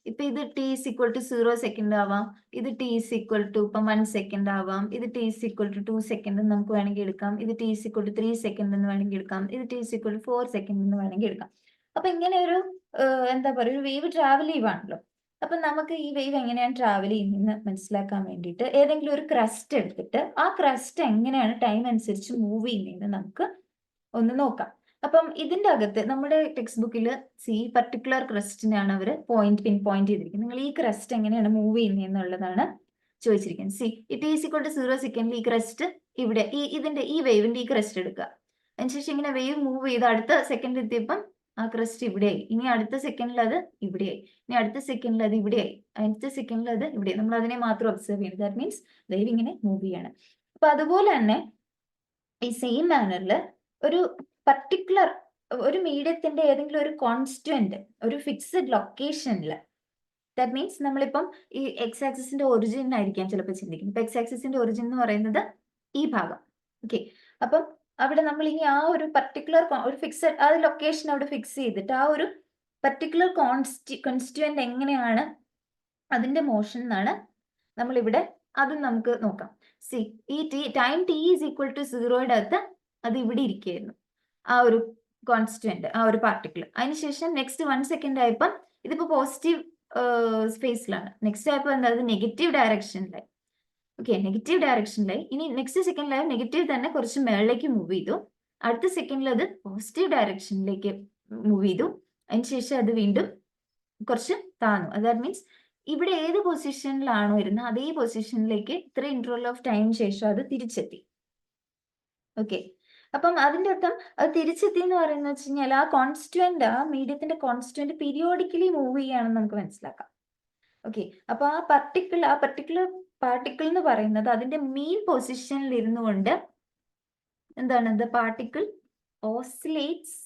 ഇപ്പൊ ഇത് t is equal to 0 second ആവാം, ഇത് t is equal to ഇപ്പം 1 സെക്കൻഡ് ആവാം, ഇത് t is equal to 2 second നമുക്ക് വേണമെങ്കിൽ എടുക്കാം, ഇത് t is equal to 3 second എന്ന് വേണമെങ്കിൽ എടുക്കാം, ഇത് t is equal to 4 second എന്ന് വേണമെങ്കിൽ എടുക്കാം. അപ്പൊ ഇങ്ങനെ ഒരു എന്താ പറയുക, ഒരു വേവ് ട്രാവൽ ചെയ്യുവാണല്ലോ. അപ്പൊ നമുക്ക് ഈ വേവ് എങ്ങനെയാണ് ട്രാവൽ ചെയ്യുന്നതെന്ന് മനസ്സിലാക്കാൻ വേണ്ടിയിട്ട് ഏതെങ്കിലും ഒരു ക്രസ്റ്റ് എടുത്തിട്ട് ആ ക്രസ്റ്റ് എങ്ങനെയാണ് ടൈം അനുസരിച്ച് മൂവ് ചെയ്യുന്നതെന്ന് നമുക്ക് ഒന്ന് നോക്കാം. അപ്പം ഇതിന്റെ അകത്ത് നമ്മുടെ ടെക്സ്റ്റ് ബുക്കിൽ പർട്ടിക്കുലർ ക്രസ്റ്റിനാണ് അവർ പിൻ പോയിന്റ് ചെയ്തിരിക്കുന്നത്. നിങ്ങൾ ഈ ക്രസ്റ്റ് എങ്ങനെയാണ് മൂവ് ചെയ്യുന്നത് എന്നുള്ളതാണ് ചോദിച്ചിരിക്കുന്നത്. ഇറ്റ് ഈസ് ഈക്വൽ ടു 0 സെക്കൻഡിൽ ഈ ക്രസ്റ്റ് ഇവിടെ ഈ വേവിന്റെ ഈ ക്രസ്റ്റ് എടുക്കുക. അതിനുശേഷം ഇങ്ങനെ വേവ് മൂവ് ചെയ്ത് അടുത്ത സെക്കൻഡ് എത്തിയപ്പം ആ ക്രസ്റ്റ് ഇവിടെയായി, ഇനി അടുത്ത സെക്കൻഡിൽ അത് ഇവിടെയായി, ഇനി അടുത്ത സെക്കൻഡിൽ അത് ഇവിടെയായി, അടുത്ത സെക്കൻഡിൽ അത് ഇവിടെ. നമ്മൾ അതിനെ മാത്രം ഒബ്സർവ് ചെയ്യണം. ദാറ്റ് മീൻസ് വേവ് ഇങ്ങനെ മൂവ് ചെയ്യാണ്. അപ്പൊ അതുപോലെ തന്നെ ഈ സെയിം മാനറിൽ ഒരു പർട്ടിക്കുലർ ഒരു മീഡിയത്തിന്റെ ഏതെങ്കിലും ഒരു കോൺസ്റ്റന്റ് ഒരു ഫിക്സഡ് ലൊക്കേഷനിൽ, ദാറ്റ് മീൻസ് നമ്മളിപ്പം ഈ എക്സ് ആക്സിസിന്റെ ഒറിജിൻ ആയിരിക്കാം ചിലപ്പോൾ ചിന്തിക്കുന്നത്. ഇപ്പൊ എക്സ് ആക്സിസിന്റെ ഒറിജിൻ എന്ന് പറയുന്നത് ഈ ഭാഗം. ഓക്കെ, അപ്പം അവിടെ നമ്മൾ ഇനി ആ ഒരു പർട്ടിക്കുലർ ഒരു ഫിക്സഡ് ആ ലൊക്കേഷൻ അവിടെ ഫിക്സ് ചെയ്തിട്ട് ആ ഒരു പർട്ടിക്കുലർ കോൺസ്റ്റുവന്റ് എങ്ങനെയാണ് അതിന്റെ മോഷൻ എന്നാണ് നമ്മളിവിടെ അതും നമുക്ക് നോക്കാം. ഈ time t is equal to 0യുടെ അകത്ത് അത് ഇവിടെ ഇരിക്കുകയായിരുന്നു, ആ ഒരു കോൺസ്റ്റന്റ്, ആ ഒരു പാർട്ടിക്കിൾ. അതിനുശേഷം നെക്സ്റ്റ് 1 സെക്കൻഡ് ആയപ്പോൾ ഇതിപ്പോ പോസിറ്റീവ് സ്പേസിലാണ്, നെക്സ്റ്റ് ആയപ്പോൾ എന്താ നെഗറ്റീവ് ഡയറക്ഷനിലായി. ഓക്കെ, നെഗറ്റീവ് ഡയറക്ഷനിലായി. ഇനി നെക്സ്റ്റ് സെക്കൻഡിലായി നെഗറ്റീവ് തന്നെ കുറച്ച് മേളിലേക്ക് മൂവ് ചെയ്തു, അടുത്ത സെക്കൻഡിൽ അത് പോസിറ്റീവ് ഡയറക്ഷനിലേക്ക് മൂവ് ചെയ്തു, അതിനുശേഷം അത് വീണ്ടും കുറച്ച് താന്നു. ദാറ്റ് മീൻസ് ഇവിടെ ഏത് പൊസിഷനിലാണോ ഇരുന്നത് അതേ പൊസിഷനിലേക്ക് ഇത്ര ഇന്റർവൽ ഓഫ് ടൈം ശേഷം അത് തിരിച്ചെത്തി. ഓക്കെ, അപ്പം അതിന്റെ അർത്ഥം അത് തിരിച്ചെത്തി എന്ന് പറയുന്നത് വെച്ച് കഴിഞ്ഞാൽ ആ കോൺസ്റ്റുവന്റ്, ആ മീഡിയത്തിന്റെ കോൺസ്റ്റുവന്റ് പീരിയോഡിക്കലി മൂവ് ചെയ്യുകയാണെന്ന് നമുക്ക് മനസ്സിലാക്കാം. ഓക്കെ, അപ്പൊ ആ പർട്ടിക്കുലർ പാർട്ടിക്കിൾ എന്ന് പറയുന്നത് അതിന്റെ മീൻ പൊസിഷനിൽ ഇരുന്നു കൊണ്ട് എന്താണ്, the particle oscillates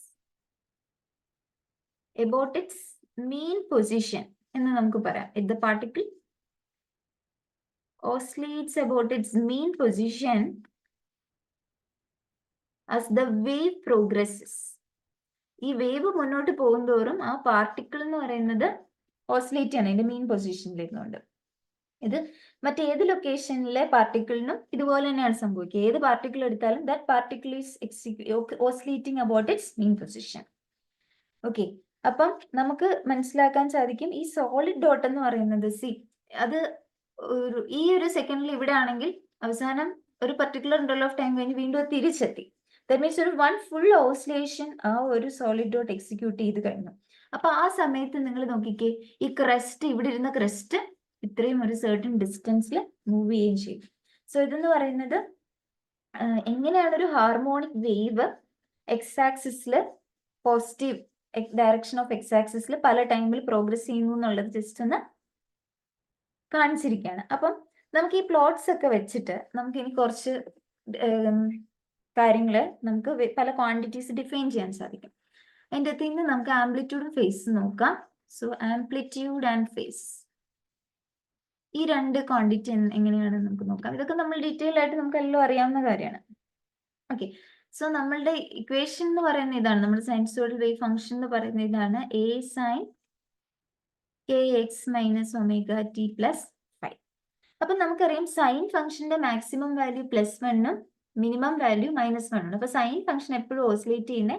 about it's mean position എന്ന് നമുക്ക് പറയാം. The particle oscillates about it's mean position as the wave progresses. ഈ വേവ് മുന്നോട്ട് പോകുന്തോറും ആ പാർട്ടിക്കിൾ എന്ന് പറയുന്നത് ഓസിലേറ്റ് ആണ് അതിന്റെ മീൻ പൊസിഷനിൽ ഇരുന്നുകൊണ്ട്. ഇത് മറ്റേത് ലൊക്കേഷനിലെ പാർട്ടിക്കിളിനും ഇതുപോലെ തന്നെയാണ് സംഭവിക്കുക. ഏത് പാർട്ടിക്കിൾ എടുത്താലും that particle is oscillating about it's mean position. Okay, അപ്പം നമുക്ക് മനസ്സിലാക്കാൻ സാധിക്കും ഈ സോളിഡ് ഡോട്ട് എന്ന് പറയുന്നത് അത് ഈ ഒരു സെക്കൻഡിൽ ഇവിടെ ആണെങ്കിൽ അവസാനം ഒരു പർട്ടിക്കുലർ ഇന്റർവൽ ഓഫ് ടൈം കഴിഞ്ഞ് വീണ്ടും അത് തിരിച്ചെത്തി. ദാറ്റ് മീൻസ് ഒരു വൺ ഫുൾ ഓസിലേഷൻ ആ ഒരു സോളിഡ് ഡോട്ട് എക്സിക്യൂട്ട് ചെയ്ത് കഴിഞ്ഞു. അപ്പൊ ആ സമയത്ത് നിങ്ങൾ നോക്കിക്കേ, ഈ ക്രസ്റ്റ് ഇവിടെ ഇരുന്ന ക്രസ്റ്റ് ഇത്രയും ഒരു സെർട്ടൺ ഡിസ്റ്റൻസിൽ മൂവ് ചെയ്യുകയും ചെയ്യും. സോ ഇതെന്ന് പറയുന്നത് എങ്ങനെയാണ് ഒരു ഹാർമോണിക് വേവ് എക്സ് ആക്സിസിൽ പോസിറ്റീവ് ഡയറക്ഷൻ ഓഫ് എക്സ് ആക്സിസിൽ പല ടൈമിൽ പ്രോഗ്രസ് ചെയ്യുന്നു എന്നുള്ളത് ജസ്റ്റ് ഒന്ന് കാണിച്ചിരിക്കുകയാണ്. അപ്പം നമുക്ക് ഈ പ്ലോട്ട്സ് ഒക്കെ വെച്ചിട്ട് നമുക്ക് ഇനി കുറച്ച് കാര്യങ്ങൾ നമുക്ക് പല ക്വാണ്ടിറ്റീസ് ഡിഫൈൻ ചെയ്യാൻ സാധിക്കും. അതിൻ്റെ അകത്ത് ഇന്ന് നമുക്ക് ആംപ്ലിറ്റ്യൂഡും ഫേസ് നോക്കാം. സോ ആംപ്ലിറ്റ്യൂഡ് ആൻഡ് ഫേസ്, ഈ രണ്ട് ക്വാണ്ടിറ്റി എങ്ങനെയാണെന്ന് നമുക്ക് നോക്കാം. ഇതൊക്കെ നമ്മൾ ഡീറ്റെയിൽ ആയിട്ട് നമുക്ക് എല്ലാം അറിയാവുന്ന കാര്യമാണ്. ഓക്കെ, സോ നമ്മളുടെ ഇക്വേഷൻ എന്ന് പറയുന്ന ഇതാണ്, നമ്മുടെ സൈനുസോയ്ഡൽ വേവ് ഫംഗ്ഷൻ എന്ന് പറയുന്ന ഇതാണ് a sin kx minus omega T plus 5. അപ്പൊ നമുക്കറിയാം സൈൻ ഫംഗ്ഷന്റെ മാക്സിമം വാല്യൂ +1ഉം മിനിമം വാല്യൂ -1 ആണ്. അപ്പൊ സൈൻ ഫംഗ്ഷൻ എപ്പോഴും ഓസിലേറ്റ് ചെയ്യുന്ന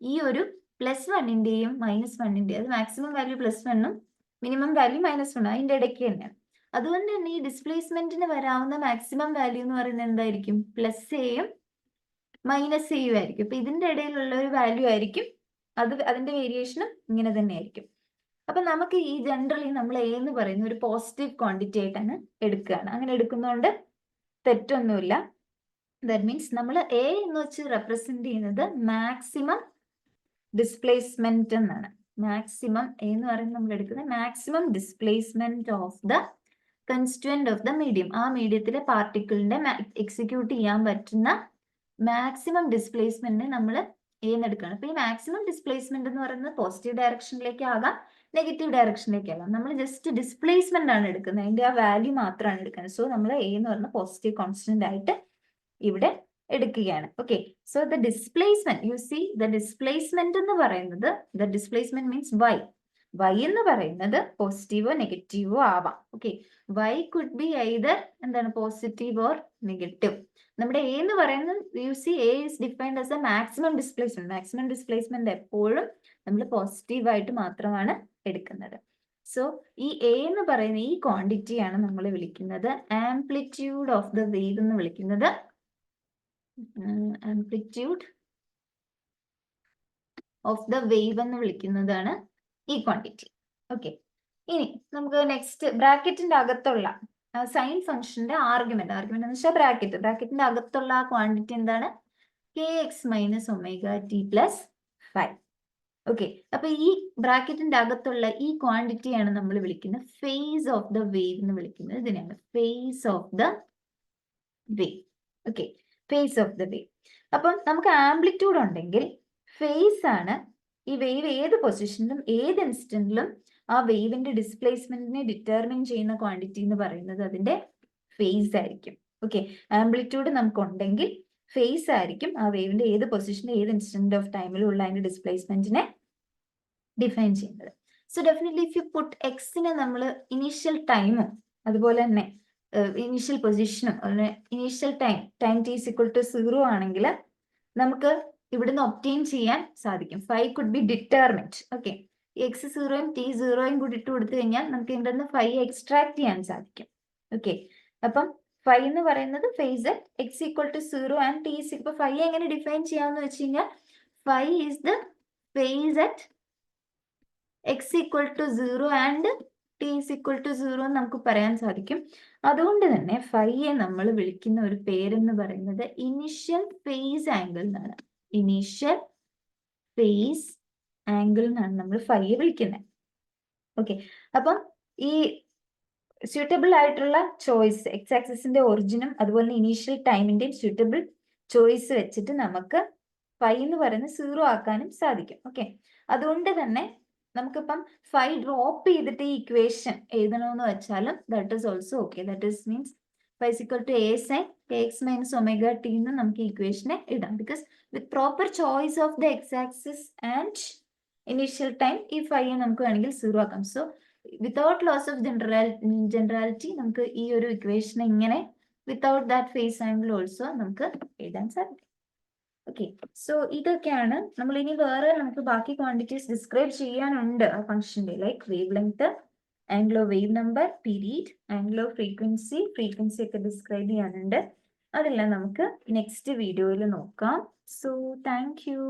ഈ ഒരു +1ന്റെയും -1ന്റെയും, അത് മാക്സിമം വാല്യൂ +1ഉം മിനിമം വാല്യൂ -1 അതിന്റെ ഇടയ്ക്ക് തന്നെയാണ്. അതുകൊണ്ട് തന്നെ ഈ ഡിസ്പ്ലേസ്മെന്റിന് വരാവുന്ന മാക്സിമം വാല്യൂ എന്ന് പറയുന്നത് എന്തായിരിക്കും, +aയും -aയും ആയിരിക്കും. അപ്പൊ ഇതിന്റെ ഇടയിലുള്ള ഒരു വാല്യൂ ആയിരിക്കും അത്, അതിന്റെ വേരിയേഷനും ഇങ്ങനെ തന്നെ ആയിരിക്കും. അപ്പൊ നമുക്ക് ഈ ജനറലി നമ്മൾ a എന്ന് പറയുന്ന ഒരു പോസിറ്റീവ് ക്വാണ്ടിറ്റി ആയിട്ടാണ് എടുക്കുകയാണ്. അങ്ങനെ എടുക്കുന്നതുകൊണ്ട് തെറ്റൊന്നുമില്ല. ദാറ്റ് മീൻസ് നമ്മൾ a എന്ന് വെച്ച് റെപ്രസെന്റ് ചെയ്യുന്നത് മാക്സിമം ഡിസ്പ്ലേസ്മെന്റ് എന്നാണ്. മാക്സിമം a എന്ന് പറയുന്നത് നമ്മൾ എടുക്കുന്നത് maximum displacement of the constituent of the medium. ആ മീഡിയത്തിലെ പാർട്ടിക്കിളിന്റെ എക്സിക്യൂട്ട് ചെയ്യാൻ പറ്റുന്ന മാക്സിമം ഡിസ്പ്ലേസ്മെന്റിനെ നമ്മൾ എന്ന് എടുക്കുകയാണ്. അപ്പൊ ഈ മാക്സിമം ഡിസ്പ്ലേസ്മെന്റ് എന്ന് പറയുന്നത് പോസിറ്റീവ് ഡയറക്ഷനിലേക്ക് ആകാം, നെഗറ്റീവ് ഡയറക്ഷനിലേക്ക് ആകാം. നമ്മൾ ജസ്റ്റ് ഡിസ്പ്ലേസ്മെന്റ് ആണ് എടുക്കുന്നത്, അതിന്റെ ആ വാല്യൂ മാത്രമാണ് എടുക്കുന്നത്. സോ നമ്മൾ എ എന്ന് പറയുന്ന പോസിറ്റീവ് കോൺസ്റ്റന്റ് ആയിട്ട് ഇവിടെ എടുക്കുകയാണ്. Okay, so the displacement, you see the displacement എന്ന് പറയുന്നത്, the displacement means Y. Y എന്ന് പറയുന്നത് പോസിറ്റീവോ നെഗറ്റീവോ ആവാം. Okay, Y could be either എന്താണ് പോസിറ്റീവ് ഓർ നെഗറ്റീവ്. നമ്മുടെ എ എന്ന് പറയുന്നത്, you see A is defined as a maximum displacement. Maximum displacement എപ്പോഴും നമ്മൾ പോസിറ്റീവ് ആയിട്ട് മാത്രമാണ് എടുക്കുന്നത്. സോ ഈ എ എന്ന് പറയുന്ന ഈ ക്വാണ്ടിറ്റിയാണ് നമ്മൾ വിളിക്കുന്നത് ആംപ്ലിറ്റ്യൂഡ് ഓഫ് ദ വേവ് എന്ന് വിളിക്കുന്നത്. ആംപ്ലിറ്റ്യൂഡ് ഓഫ് ദ വേവ് എന്ന് വിളിക്കുന്നതാണ് ഈ ക്വാണ്ടിറ്റി. ഓക്കെ, ഇനി നമുക്ക് നെക്സ്റ്റ് ബ്രാക്കറ്റിന്റെ അകത്തുള്ള സൈൻ ഫംഗ്ഷന്റെ ആർഗ്യുമെന്റ് എന്ന് വെച്ചാൽ ബ്രാക്കറ്റിന്റെ അകത്തുള്ള ആ ക്വാണ്ടിറ്റി എന്താണ്? kx minus omega T plus 5. Okay, അപ്പൊ ഈ ബ്രാക്കറ്റിന്റെ അകത്തുള്ള ഈ ക്വാണ്ടിറ്റിയാണ് നമ്മൾ വിളിക്കുന്നത് ഫേസ് ഓഫ് ദ വേവ് എന്ന് വിളിക്കുന്നത്. ഇതിനെയാണ് phase of the wave. Okay, phase of the wave. അപ്പം നമുക്ക് ആംപ്ലിറ്റ്യൂഡ് ഉണ്ടെങ്കിൽ ഫേസ് ആണ് ഈ വേവ് ഏത് പൊസിഷനിലും ഏത് ഇൻസ്റ്റന്റിലും ആ വേവിന്റെ ഡിസ്പ്ലേസ്മെന്റിനെ ഡിറ്റർമിൻ ചെയ്യുന്ന ക്വാണ്ടിറ്റി എന്ന് പറയുന്നത് അതിന്റെ ഫേസ് ആയിരിക്കും. ഓക്കെ, ആംപ്ലിറ്റ്യൂഡ് നമുക്ക് ഉണ്ടെങ്കിൽ ഫേസ് ആയിരിക്കും ആ വേവിന്റെ ഏത് പൊസിഷനിൽ ഏത് ഇൻസ്റ്റന്റ് ഓഫ് ടൈമിലും ഉള്ള അതിന്റെ ഡിസ്പ്ലേസ്മെന്റിനെ ഡിഫൈൻ ചെയ്യുന്നത്. So definitely if you put എക്സിനെ നമ്മൾ ഇനീഷ്യൽ ടൈമും അതുപോലെ തന്നെ ഇനീഷ്യൽ പൊസിഷനും അതുപോലെ initial time t is equal to 0 ആണെങ്കിൽ നമുക്ക് ഇവിടുന്ന് ഒബ്റ്റെയിൻ ചെയ്യാൻ സാധിക്കും. 5 could be determined. Okay, x 0യും ടി 0യും കൂടി ഇട്ട് കൊടുത്തു കഴിഞ്ഞാൽ നമുക്ക് ഇതിൻ്റെ നിന്ന് 5 എക്സ്ട്രാക്ട് ചെയ്യാൻ സാധിക്കും. ഓക്കെ, അപ്പം 5 എന്ന് പറയുന്നത് phase X equal to 0 and T is ഇപ്പൊ 5 എങ്ങനെ ഡിഫൈൻ ചെയ്യാമെന്ന് വെച്ച് കഴിഞ്ഞാൽ 5 is the phase at X equal to 0 and T is equal to 0 എന്ന് നമുക്ക് പറയാൻ സാധിക്കും. അതുകൊണ്ട് തന്നെ 5യെ നമ്മൾ വിളിക്കുന്ന ഒരു പേരെന്ന് പറയുന്നത് ഇനിഷ്യൽ ഫേസ് ആംഗിൾ എന്നാണ്. ഇനീഷ്യൽ ഫേസ് ആംഗിൾ എന്നാണ് നമ്മൾ 5യെ വിളിക്കുന്നത്. ഓക്കെ, അപ്പം ഈ സ്യൂട്ടബിൾ ആയിട്ടുള്ള ചോയ്സ് എക്സ് ആക്സിസിന്റെ ഒറിജിനും അതുപോലെ ഇനീഷ്യൽ ടൈമിന്റെയും സ്യൂട്ടബിൾ ചോയ്സ് വെച്ചിട്ട് നമുക്ക് 5 എന്ന് പറയുന്നത് 0 ആക്കാനും സാധിക്കും. ഓക്കെ, അതുകൊണ്ട് തന്നെ നമുക്കിപ്പം 5 ഡ്രോപ്പ് ചെയ്തിട്ട് ഈ ഇക്വേഷൻ എഴുതണമെന്ന് വെച്ചാലും that is also okay. That is means 5 is equal to a sin kx minus omega t എന്ന് നമുക്ക് ഇക്വേഷനെ ഇടാം. Because with proper choice of the X axis and initial time ഈ 5 നമുക്ക് വേണമെങ്കിൽ 0 ആക്കാം. So without loss of generality നമുക്ക് ഈ ഒരു ഇക്വേഷനെ ഇങ്ങനെ without that phase angle also നമുക്ക് എഴുതാൻ സാധിക്കും. ഓക്കെ, സോ ഇതൊക്കെയാണ് നമ്മൾ ഇനി വേറെ നമുക്ക് ബാക്കി ക്വാണ്ടിറ്റീസ് ഡിസ്ക്രൈബ് ചെയ്യാനുണ്ട് ആ ഫംഗ്ഷന്റെ. Like wave length, angle of wave number, period, angle of frequency ഒക്കെ ഡിസ്ക്രൈബ് ചെയ്യാനുണ്ട്. അതെല്ലാം നമുക്ക് നെക്സ്റ്റ് വീഡിയോയിൽ നോക്കാം. So thank you.